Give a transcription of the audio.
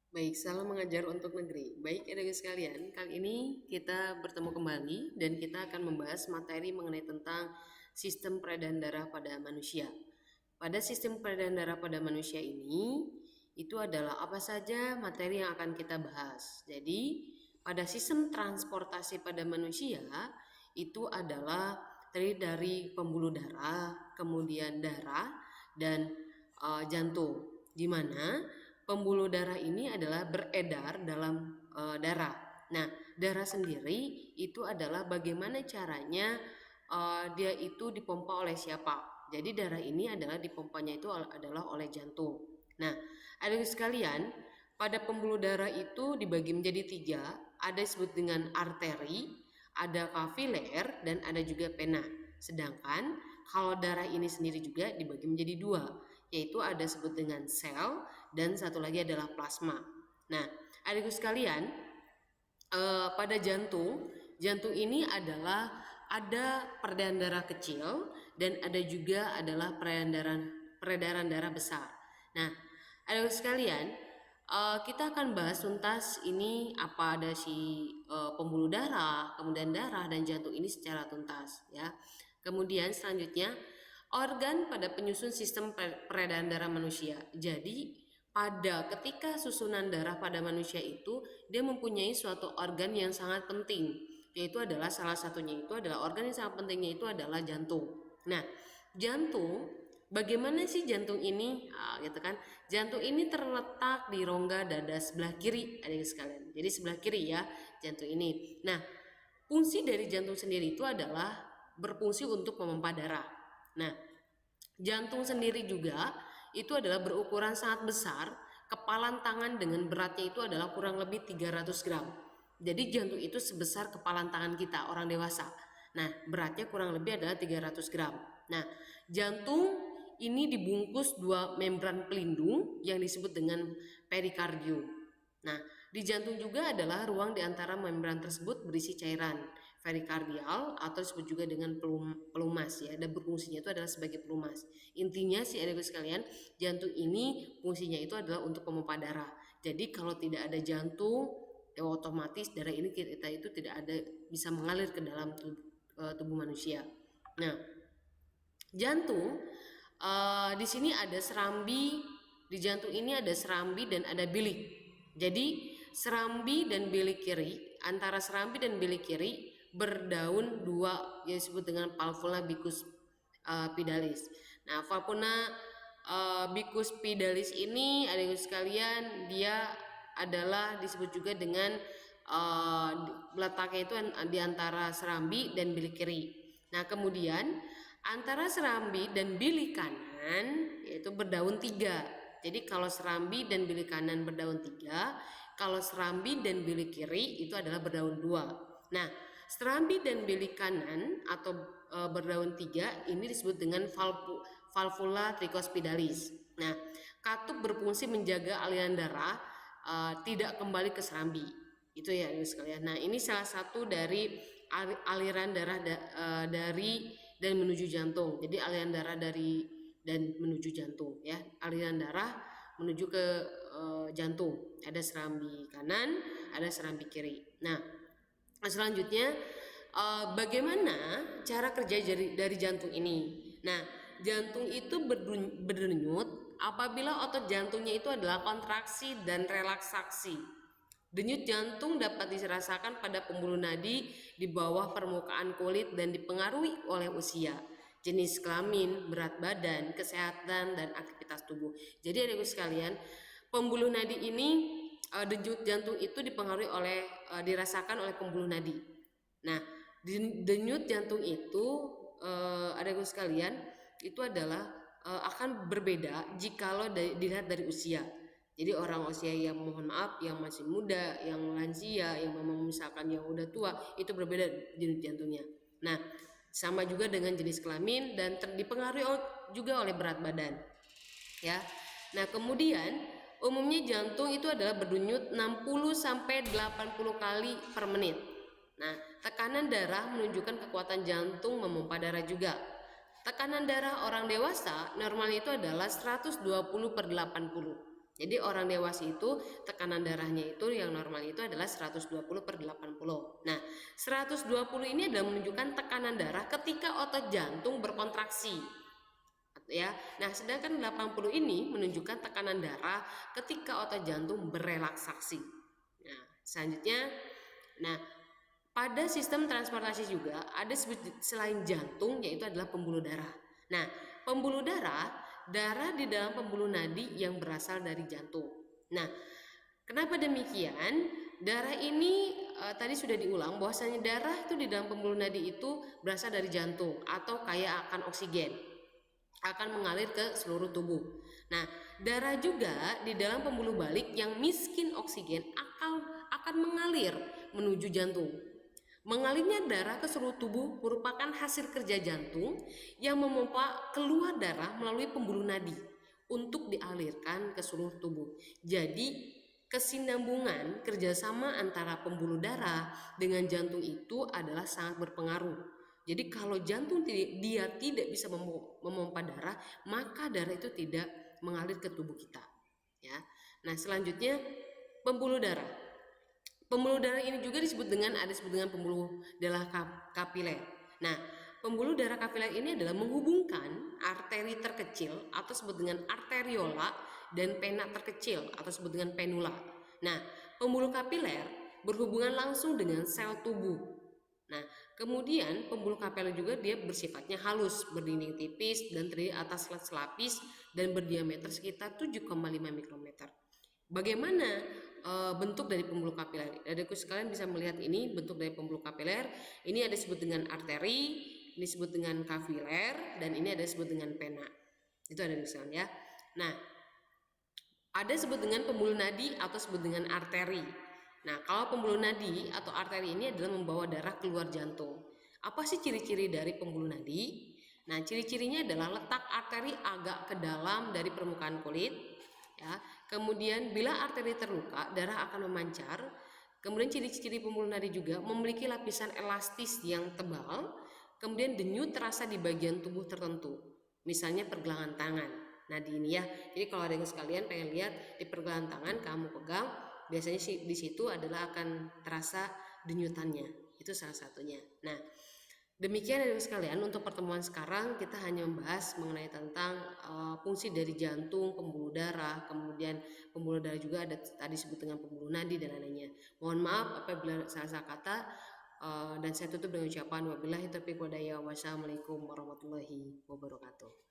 Baik, salam mengajar untuk negeri. Baik, adik sekalian, kali ini kita bertemu kembali dan kita akan membahas materi mengenai tentang sistem peredaran darah pada manusia. Pada sistem peredaran darah pada manusia ini, itu adalah apa saja materi yang akan kita bahas. Jadi, pada sistem transportasi pada manusia, itu adalah terdiri dari pembuluh darah, kemudian darah, dan jantung. Di mana pembuluh darah ini adalah beredar dalam darah. Nah, darah sendiri itu adalah bagaimana caranya dia itu dipompa oleh siapa. Jadi darah ini adalah dipompanya itu adalah oleh jantung. Nah, adik sekalian, pada pembuluh darah itu dibagi menjadi tiga. Ada disebut dengan arteri, ada kapiler, dan ada juga pena. Sedangkan kalau darah ini sendiri juga dibagi menjadi dua, yaitu ada disebut dengan sel dan satu lagi adalah plasma. Nah, adikku sekalian, pada jantung ini adalah ada peredaran darah kecil dan ada juga adalah peredaran darah besar. Nah, adikku sekalian, kita akan bahas tuntas ini apa ada si pembuluh darah, kemudian darah dan jantung ini secara tuntas ya. Kemudian selanjutnya organ pada penyusun sistem peredaran darah manusia. Jadi pada ketika susunan darah pada manusia itu dia mempunyai suatu organ yang sangat penting, yaitu adalah salah satunya itu adalah organ yang sangat pentingnya itu adalah jantung. Nah, jantung, bagaimana sih jantung ini? Gitu kan. Jantung ini terletak di rongga dada sebelah kiri, adik sekalian. Jadi sebelah kiri ya jantung ini. Nah, fungsi dari jantung sendiri itu adalah berfungsi untuk memompa darah. Nah, jantung sendiri juga itu adalah berukuran sangat besar, kepalan tangan dengan beratnya itu adalah kurang lebih 300 gram. Jadi jantung itu sebesar kepalan tangan kita orang dewasa. Nah, beratnya kurang lebih adalah 300 gram. Nah, jantung ini dibungkus dua membran pelindung yang disebut dengan perikardium. Nah, di jantung juga adalah ruang di antara membran tersebut berisi cairan perikardial atau disebut juga dengan pelumas ya, dan berfungsinya itu adalah sebagai pelumas. Intinya sih adikku sekalian, jantung ini fungsinya itu adalah untuk pompa darah. Jadi kalau tidak ada jantung, ya otomatis darah ini kita itu tidak ada bisa mengalir ke dalam tubuh manusia. Nah, jantung di sini ada serambi, di jantung ini ada serambi dan ada bilik. Jadi serambi dan bilik kiri, antara serambi dan bilik kiri berdaun dua yang disebut dengan valvula bicus pidalis. Nah, valvula bicus pidalis ini adik sekalian dia adalah disebut juga dengan letaknya itu di antara serambi dan bilik kiri. Nah, kemudian antara serambi dan bilik kanan yaitu berdaun tiga. Jadi kalau serambi dan bilik kanan berdaun tiga, kalau serambi dan bilik kiri itu adalah berdaun dua. Nah, serambi dan bilik kanan atau berdaun tiga ini disebut dengan valvula tricuspidalis. Nah, katup berfungsi menjaga aliran darah tidak kembali ke serambi. Itu ya sekalian. Nah, ini salah satu dari aliran darah dari dan menuju jantung. Jadi aliran darah dari dan menuju jantung ya, aliran darah menuju ke jantung. Ada serambi kanan, ada serambi kiri. Nah, selanjutnya bagaimana cara kerja dari jantung ini? Nah, jantung itu berdenyut apabila otot jantungnya itu adalah kontraksi dan relaksasi. Denyut jantung dapat dirasakan pada pembuluh nadi di bawah permukaan kulit dan dipengaruhi oleh usia, jenis kelamin, berat badan, kesehatan, dan aktivitas tubuh. Jadi adik sekalian, pembuluh nadi ini denyut jantung itu dipengaruhi oleh dirasakan oleh pembuluh nadi. Nah, denyut jantung itu adik sekalian itu adalah akan berbeda jikalau dilihat dari usia. Jadi orang usia yang mohon maaf yang masih muda, yang lansia, yang memang misalkan yang udah tua itu berbeda denyut jantungnya. Nah, sama juga dengan jenis kelamin dan dipengaruhi juga oleh berat badan. Ya. Nah, kemudian umumnya jantung itu adalah berdenyut 60 sampai 80 kali per menit. Nah, tekanan darah menunjukkan kekuatan jantung memompa darah juga. Tekanan darah orang dewasa normalnya itu adalah 120/80. Jadi orang dewasa itu tekanan darahnya itu yang normal itu adalah 120/80. Nah, 120 ini adalah menunjukkan tekanan darah ketika otot jantung berkontraksi. Ya. Nah, sedangkan 80 ini menunjukkan tekanan darah ketika otot jantung berelaksasi. Nah, selanjutnya, pada sistem transportasi juga ada selain jantung yaitu adalah pembuluh darah. Nah, pembuluh darah di dalam pembuluh nadi yang berasal dari jantung. Nah, kenapa demikian? Darah ini tadi sudah diulang bahwasanya darah itu di dalam pembuluh nadi itu berasal dari jantung atau kaya akan oksigen, akan mengalir ke seluruh tubuh. Nah, darah juga di dalam pembuluh balik yang miskin oksigen akan mengalir menuju jantung. Mengalirnya darah ke seluruh tubuh merupakan hasil kerja jantung yang memompa keluar darah melalui pembuluh nadi untuk dialirkan ke seluruh tubuh. Jadi kesinambungan kerjasama antara pembuluh darah dengan jantung itu adalah sangat berpengaruh. Jadi kalau jantung dia tidak bisa memompa darah, maka darah itu tidak mengalir ke tubuh kita. Ya. Nah, selanjutnya pembuluh darah. Pembuluh darah ini juga disebut dengan pembuluh darah kapiler. Nah, pembuluh darah kapiler ini adalah menghubungkan arteri terkecil atau disebut dengan arteriola dan pena terkecil atau disebut dengan penula. Nah, pembuluh kapiler berhubungan langsung dengan sel tubuh. Nah, kemudian pembuluh kapiler juga dia bersifatnya halus, berdinding tipis dan terdiri atas selapis dan berdiameter sekitar 7,5 mikrometer. Bagaimana bentuk dari pembuluh kapiler? Adikku sekalian bisa melihat ini bentuk dari pembuluh kapiler. Ini ada disebut dengan arteri, ini disebut dengan kapiler, dan ini ada disebut dengan pena. Itu ada sekalian ya. Nah, ada disebut dengan pembuluh nadi atau disebut dengan arteri. Nah, kalau pembuluh nadi atau arteri ini adalah membawa darah keluar jantung. Apa sih ciri-ciri dari pembuluh nadi? Nah, ciri-cirinya adalah letak arteri agak ke dalam dari permukaan kulit. Ya. Kemudian bila arteri terluka, darah akan memancar. Kemudian ciri-ciri pembuluh nadi juga memiliki lapisan elastis yang tebal. Kemudian denyut terasa di bagian tubuh tertentu, misalnya pergelangan tangan. Nah, di ini ya. Jadi kalau ada yang sekalian pengen lihat di pergelangan tangan kamu pegang, biasanya di situ adalah akan terasa denyutannya. Itu salah satunya. Nah, demikian dari sekalian untuk pertemuan sekarang kita hanya membahas mengenai tentang fungsi dari jantung, pembuluh darah, kemudian pembuluh darah juga ada tadi disebut dengan pembuluh nadi dan lainnya. Mohon maaf apabila salah kata dan saya tutup dengan ucapan wabillahi taufiq wal hidayah. Wassalamualaikum warahmatullahi wabarakatuh.